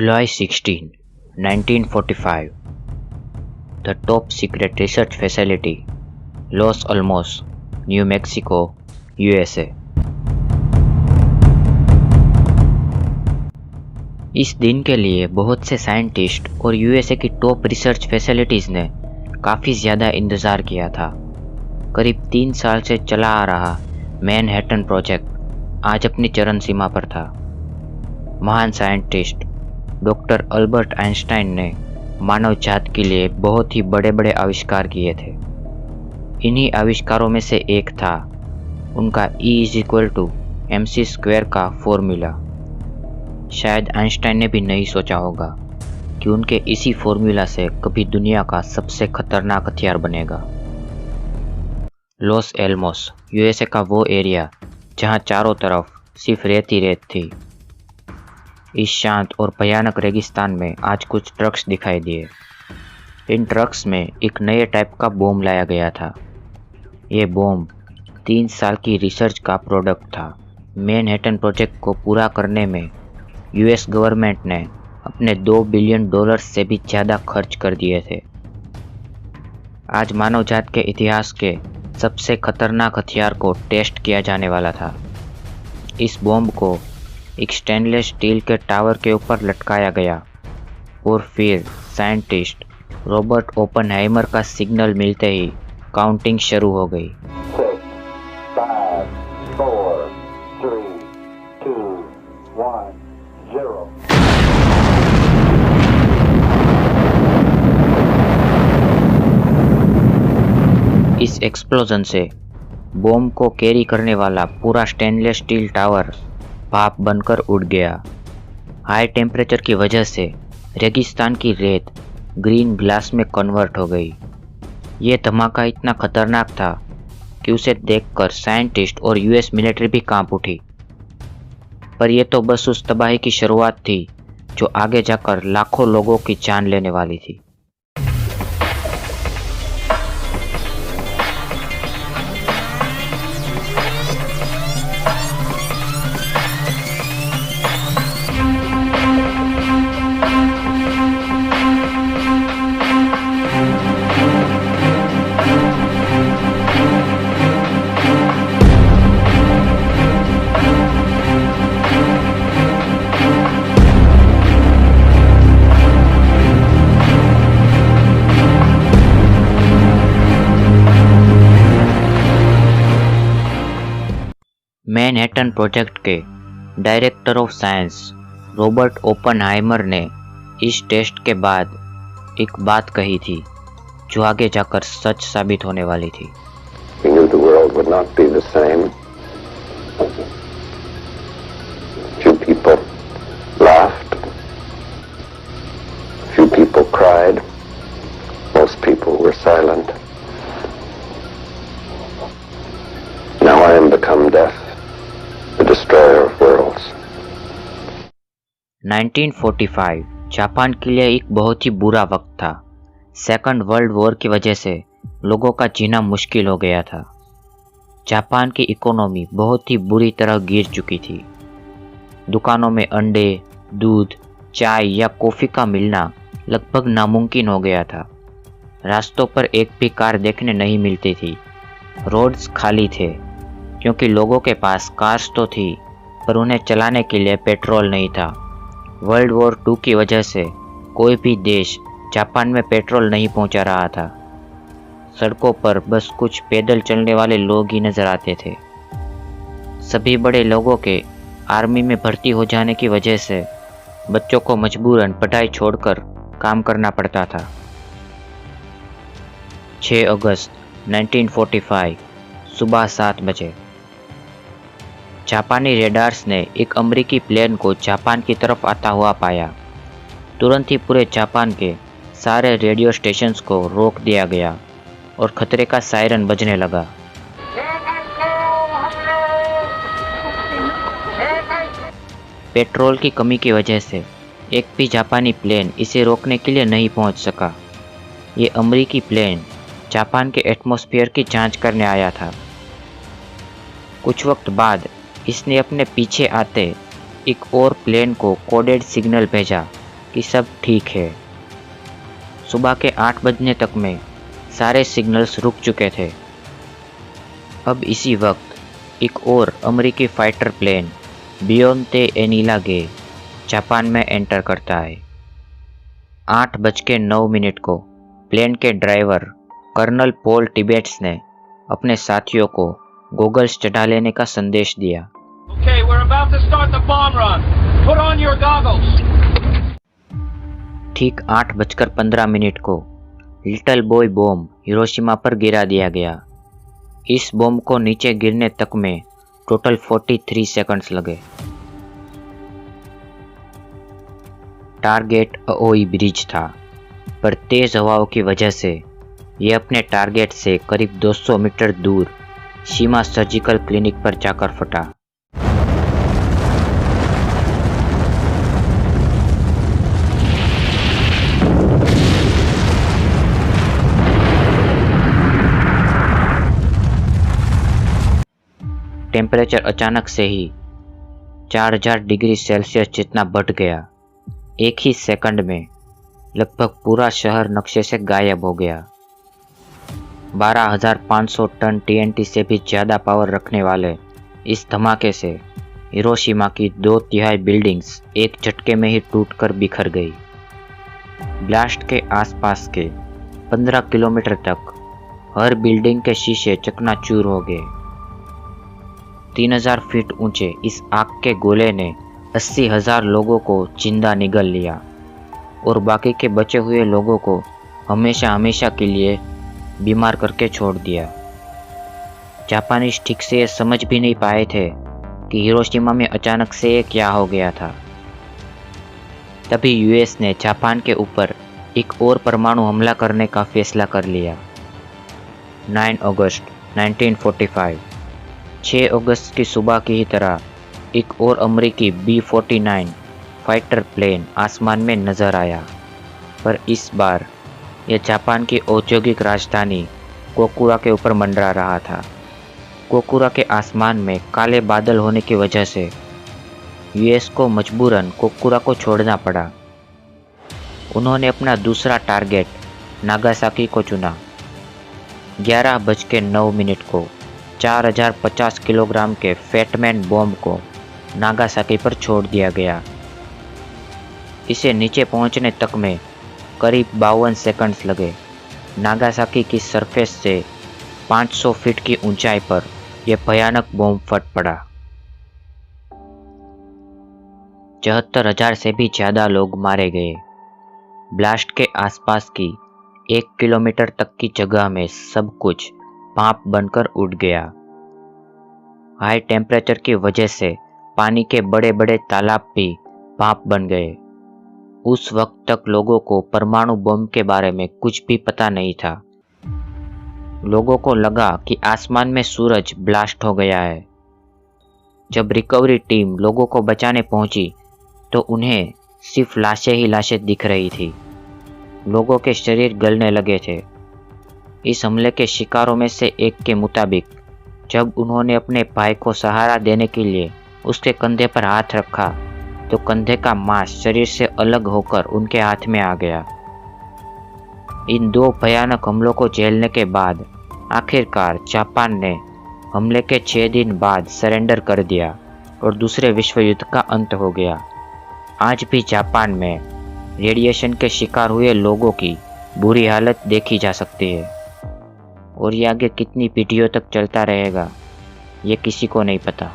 July 16, 1945. The top secret research facility, Los Alamos, New Mexico, USA. इस दिन के लिए बहुत से साइंटिस्ट और यूएसए की टॉप रिसर्च फैसिलिटीज़ ने काफ़ी ज़्यादा इंतज़ार किया था। करीब 3 साल से चला आ रहा मैनहट्टन प्रोजेक्ट आज अपनी चरम सीमा पर था। महान साइंटिस्ट डॉक्टर अल्बर्ट आइंस्टाइन ने मानव जात के लिए बहुत ही बड़े बड़े आविष्कार किए थे। इन्हीं आविष्कारों में से एक था उनका E=mc² का फॉर्मूला। शायद आइंस्टाइन ने भी नहीं सोचा होगा कि उनके इसी फॉर्मूला से कभी दुनिया का सबसे खतरनाक हथियार बनेगा। लॉस एलमोस यूएसए का वो एरिया जहां चारों तरफ सिर्फ रेत ही रेत थी। इस शांत और भयानक रेगिस्तान में आज कुछ ट्रक्स दिखाई दिए। इन ट्रक्स में एक नए टाइप का बॉम्ब लाया गया था। ये बॉम्ब 3 साल की रिसर्च का प्रोडक्ट था। मैनहट्टन प्रोजेक्ट को पूरा करने में यूएस गवर्नमेंट ने अपने $2 बिलियन से भी ज़्यादा खर्च कर दिए थे। आज मानव जात के इतिहास के सबसे खतरनाक हथियार को टेस्ट किया जाने वाला था। इस बॉम्ब को एक स्टेनलेस स्टील के टावर के ऊपर लटकाया गया और फिर साइंटिस्ट रॉबर्ट ओपनहाइमर का सिग्नल मिलते ही काउंटिंग शुरू हो गई। 6, 5, 4, 3, 2, 1, 0। इस एक्सप्लोजन से बॉम्ब को कैरी करने वाला पूरा स्टेनलेस स्टील टावर भाप बनकर उड़ गया। हाई टेम्परेचर की वजह से रेगिस्तान की रेत ग्रीन ग्लास में कन्वर्ट हो गई। ये धमाका इतना खतरनाक था कि उसे देखकर साइंटिस्ट और यूएस मिलिट्री भी कांप उठी। पर यह तो बस उस तबाही की शुरुआत थी जो आगे जाकर लाखों लोगों की जान लेने वाली थी। मैनहट्टन प्रोजेक्ट के director of science Robert Oppenheimer ने इस टेस्ट के बाद एक बात कही थी जो आगे जाकर सच साबित होने वाली थी। We knew the world would not be the same. Few people laughed. Few people cried. Most people were silent. Now I am become death, the destroyer of worlds. 1945 Japan के लिए एक बहुत ही बुरा वक्त था। सेकंड वर्ल्ड वॉर की वजह से लोगों का जीना मुश्किल हो गया था। जापान की इकोनॉमी बहुत ही बुरी तरह गिर चुकी थी। दुकानों में अंडे, दूध, चाय या कॉफ़ी का मिलना लगभग नामुमकिन हो गया था। रास्तों पर एक भी कार देखने नहीं मिलती थी। रोड्स खाली थे क्योंकि लोगों के पास कार्स तो थी पर उन्हें चलाने के लिए पेट्रोल नहीं था। वर्ल्ड वॉर 2 की वजह से कोई भी देश जापान में पेट्रोल नहीं पहुंचा रहा था। सड़कों पर बस कुछ पैदल चलने वाले लोग ही नजर आते थे। सभी बड़े लोगों के आर्मी में भर्ती हो जाने की वजह से बच्चों को मजबूरन पढ़ाई छोड़कर काम करना पड़ता था। 6 अगस्त 1945 सुबह 7 बजे जापानी रेडार्स ने एक अमेरिकी प्लेन को जापान की तरफ आता हुआ पाया। तुरंत ही पूरे जापान के सारे रेडियो स्टेशंस को रोक दिया गया और खतरे का सायरन बजने लगा। पेट्रोल की कमी की वजह से एक भी जापानी प्लेन इसे रोकने के लिए नहीं पहुंच सका। ये अमेरिकी प्लेन जापान के एटमॉस्फेयर की जांच करने आया था। कुछ वक्त बाद इसने अपने पीछे आते एक और प्लेन को कोडेड सिग्नल भेजा कि सब ठीक है। सुबह के 8 बजने तक में सारे सिग्नल्स रुक चुके थे। अब इसी वक्त एक और अमेरिकी फाइटर प्लेन बियोंते एनिला गे जापान में एंटर करता है। 8:09 को प्लेन के ड्राइवर कर्नल पॉल टिबेट्स ने अपने साथियों को गोगल्स चढ़ा लेने का संदेश दिया। Okay, we're about to start the bomb run. Put on your goggles. ठीक 8:15 को लिटिल बॉय बॉम्ब हिरोशिमा पर गिरा दिया गया। इस बॉम्ब को नीचे गिरने तक में टोटल 43 सेकंड्स लगे। टारगेट अओई ब्रिज था, पर तेज हवाओं की वजह से यह अपने टारगेट से करीब 200 मीटर दूर सीमा सर्जिकल क्लिनिक पर जाकर फटा। टेम्परेचर अचानक से ही 4000 डिग्री सेल्सियस जितना बढ़ गया। एक ही सेकंड में लगभग पूरा शहर नक्शे से गायब हो गया। 12,500 टन TNT से भी ज़्यादा पावर रखने वाले इस धमाके से हिरोशिमा की 2/3 बिल्डिंग्स एक झटके में ही टूटकर बिखर गई। ब्लास्ट के आसपास के 15 किलोमीटर तक हर बिल्डिंग के शीशे चकनाचूर हो गए। 3000 फीट ऊंचे इस आग के गोले ने 80,000 लोगों को जिंदा निगल लिया और बाकी के बचे हुए लोगों को हमेशा हमेशा के लिए बीमार करके छोड़ दिया। जापानीज ठीक से ये समझ भी नहीं पाए थे कि हिरोशिमा में अचानक से ये क्या हो गया था। तभी यूएस ने जापान के ऊपर एक और परमाणु हमला करने का फैसला कर लिया। 9 अगस्त 1945 6 अगस्त की सुबह की ही तरह एक और अमेरिकी B-49 फाइटर प्लेन आसमान में नजर आया, पर इस बार यह जापान की औद्योगिक राजधानी कोकुरा के ऊपर मंडरा रहा था। कोकुरा के आसमान में काले बादल होने की वजह से यूएस को मजबूरन कोकुरा को छोड़ना पड़ा। उन्होंने अपना दूसरा टारगेट नागासाकी को चुना। 11:09 को 4050 किलोग्राम के फैटमैन बॉम्ब को नागासाकी पर छोड़ दिया गया। इसे नीचे पहुंचने तक में करीब 52 सेकंड्स लगे। नागासाकी की सरफेस से 500 फीट की ऊंचाई पर यह भयानक बॉम्ब फट पड़ा। 74,000 से भी ज़्यादा लोग मारे गए। ब्लास्ट के आसपास की 1 किलोमीटर तक की जगह में सब कुछ भाप बनकर उड़ गया। हाई टेम्परेचर की वजह से पानी के बड़े बड़े तालाब भी भाप बन गए। उस वक्त तक लोगों को परमाणु बम के बारे में कुछ भी पता नहीं था। लोगों को लगा कि आसमान में सूरज ब्लास्ट हो गया है। जब रिकवरी टीम लोगों को बचाने पहुंची तो उन्हें सिर्फ लाशें ही लाशें दिख रही थी। लोगों के शरीर गलने लगे थे। इस हमले के शिकारों में से एक के मुताबिक जब उन्होंने अपने भाई को सहारा देने के लिए उसके कंधे पर हाथ रखा तो कंधे का मांस शरीर से अलग होकर उनके हाथ में आ गया। इन 2 भयानक हमलों को झेलने के बाद आखिरकार जापान ने हमले के 6 दिन बाद सरेंडर कर दिया और दूसरे विश्व युद्ध का अंत हो गया। आज भी जापान में रेडिएशन के शिकार हुए लोगों की बुरी हालत देखी जा सकती है और ये आगे कितनी पीढ़ियों तक चलता रहेगा ये किसी को नहीं पता।